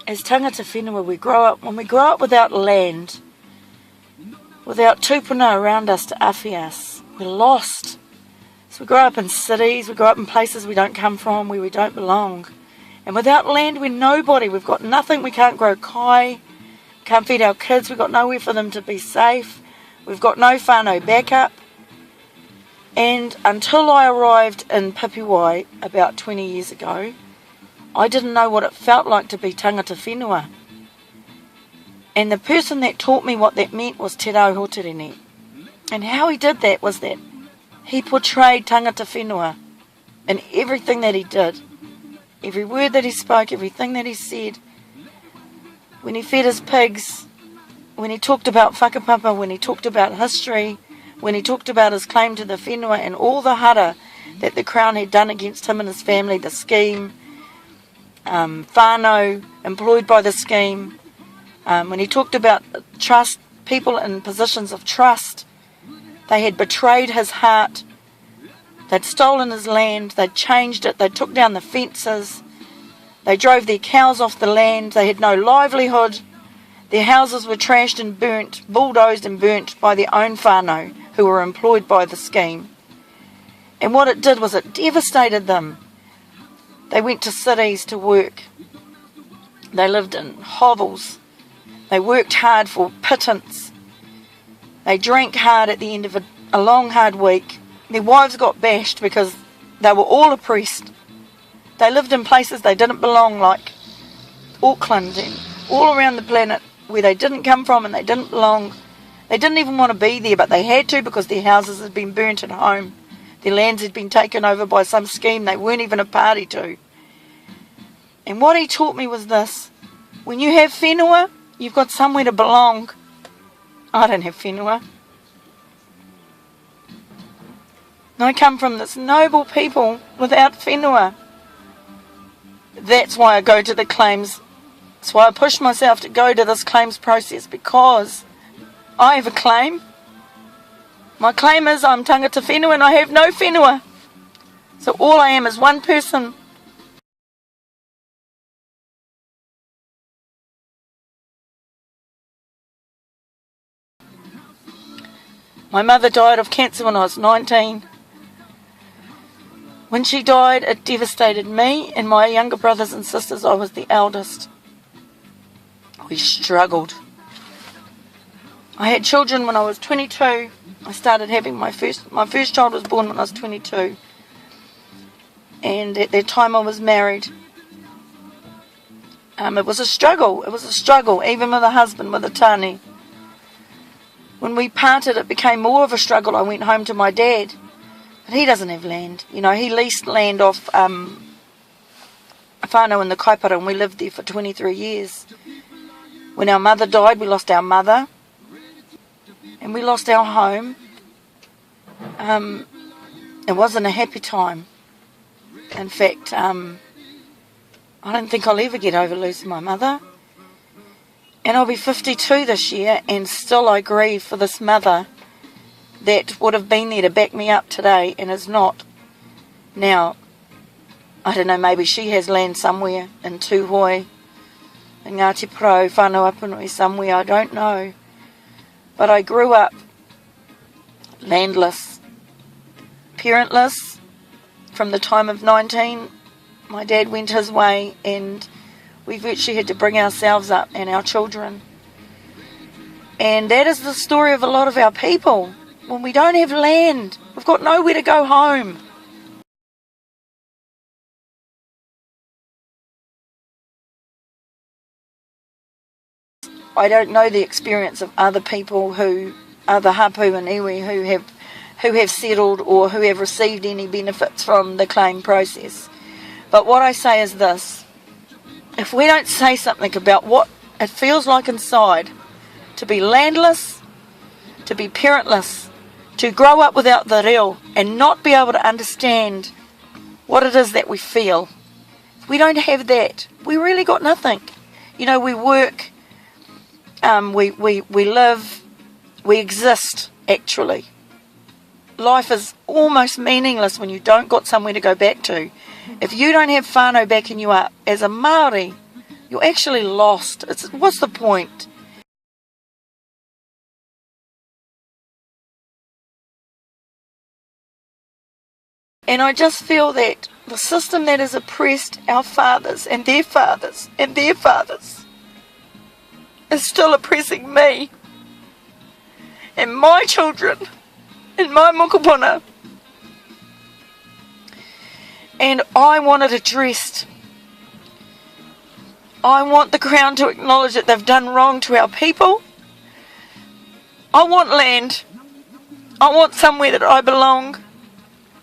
as tangata whenua, when we grow up without land, without tupuna around us to awhi us, we're lost. So we grow up in cities, we grow up in places we don't come from, where we don't belong. And without land, we're nobody. We've got nothing. We can't grow kai, can't feed our kids. We've got nowhere for them to be safe. We've got no whānau backup. And until I arrived in Pipiwai about 20 years ago, I didn't know what it felt like to be tangata whenua. And the person that taught me what that meant was Te Rau Hoterene. And how he did that was that he portrayed tangata whenua in everything that he did. Every word that he spoke, everything that he said. When he fed his pigs, when he talked about whakapapa, when he talked about history, when he talked about his claim to the whenua and all the hara that the Crown had done against him and his family, the scheme, whānau employed by the scheme, when he talked about trust, people in positions of trust, they had betrayed his heart, they'd stolen his land, they'd changed it, they took down the fences, they drove their cows off the land, they had no livelihood, their houses were trashed and burnt, bulldozed and burnt by their own whānau who were employed by the scheme. And what it did was it devastated them. They went to cities to work. They lived in hovels. They worked hard for pittance. They drank hard at the end of a long, hard week. Their wives got bashed because they were all oppressed. They lived in places they didn't belong, like Auckland and all around the planet where they didn't come from and they didn't belong. They didn't even want to be there, but they had to because their houses had been burnt at home. Their lands had been taken over by some scheme they weren't even a party to. And what he taught me was this: when you have whenua, you've got somewhere to belong. I don't have whenua. I come from this noble people without whenua. That's why I go to the claims. That's why I push myself to go to this claims process, because I have a claim. My claim is I'm tangata whenua and I have no whenua. So all I am is one person. My mother died of cancer when I was 19. When she died, it devastated me and my younger brothers and sisters. I was the eldest. We struggled. I had children when I was 22. I started having my first child was born when I was 22. And at that time I was married. It was a struggle. It was a struggle, even with a husband, with a tāne. When we parted, it became more of a struggle. I went home to my dad. But he doesn't have land. You know, he leased land off a whānau in the Kaipara, and we lived there for 23 years. When our mother died, we lost our mother. And we lost our home. It wasn't a happy time. In fact, I don't think I'll ever get over losing my mother. And I'll be 52 this year, and still I grieve for this mother that would have been there to back me up today and is not. Now, I don't know, maybe she has land somewhere in Tūhoi, in Ngāti Porou, Whānau Apanui somewhere, I don't know. But I grew up landless, parentless. From the time of 19, my dad went his way and we virtually had to bring ourselves up and our children. And that is the story of a lot of our people. When we don't have land, we've got nowhere to go home. I don't know the experience of other people other hapu and iwi who have settled or who have received any benefits from the claim process. But what I say is this: if we don't say something about what it feels like inside to be landless, to be parentless, to grow up without the reo and not be able to understand what it is that we feel, if we don't have that, we really got nothing. You know, we work, we live, we exist, actually. Life is almost meaningless when you don't got somewhere to go back to. If you don't have whānau backing you up, as a Māori, you're actually lost. What's the point? And I just feel that the system that has oppressed our fathers and their fathers and their fathers is still oppressing me and my children and my mokopuna. And I want it addressed. I want the Crown to acknowledge that they've done wrong to our people. I want land. I want somewhere that I belong.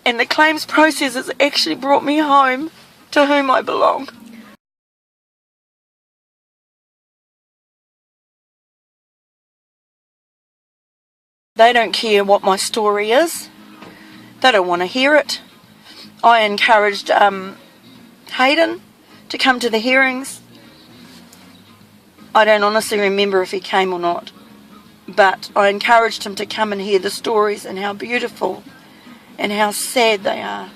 And the claims process has actually brought me home to whom I belong. They don't care what my story is. They don't want to hear it. I encouraged Hayden to come to the hearings. I don't honestly remember if he came or not, but I encouraged him to come and hear the stories and how beautiful and how sad they are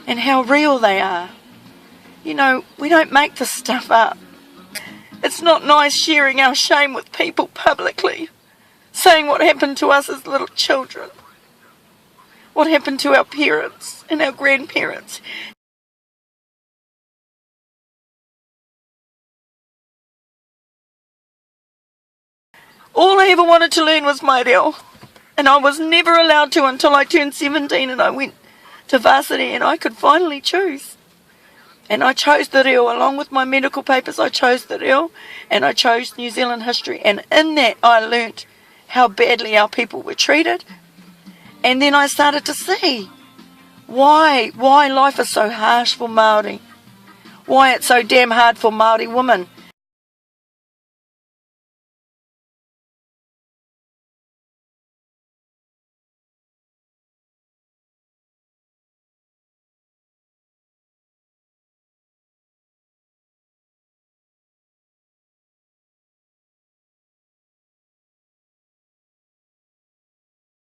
and how real they are. You know, we don't make this stuff up. It's not nice sharing our shame with people publicly, saying what happened to us as little children, what happened to our parents and our grandparents. All I ever wanted to learn was my reo, and I was never allowed to until I turned 17 and I went to varsity and I could finally choose. And I chose the reo along with my medical papers. I chose the reo and I chose New Zealand history, and in that I learnt how badly our people were treated. And then I started to see why life is so harsh for Māori, why it's so damn hard for Māori women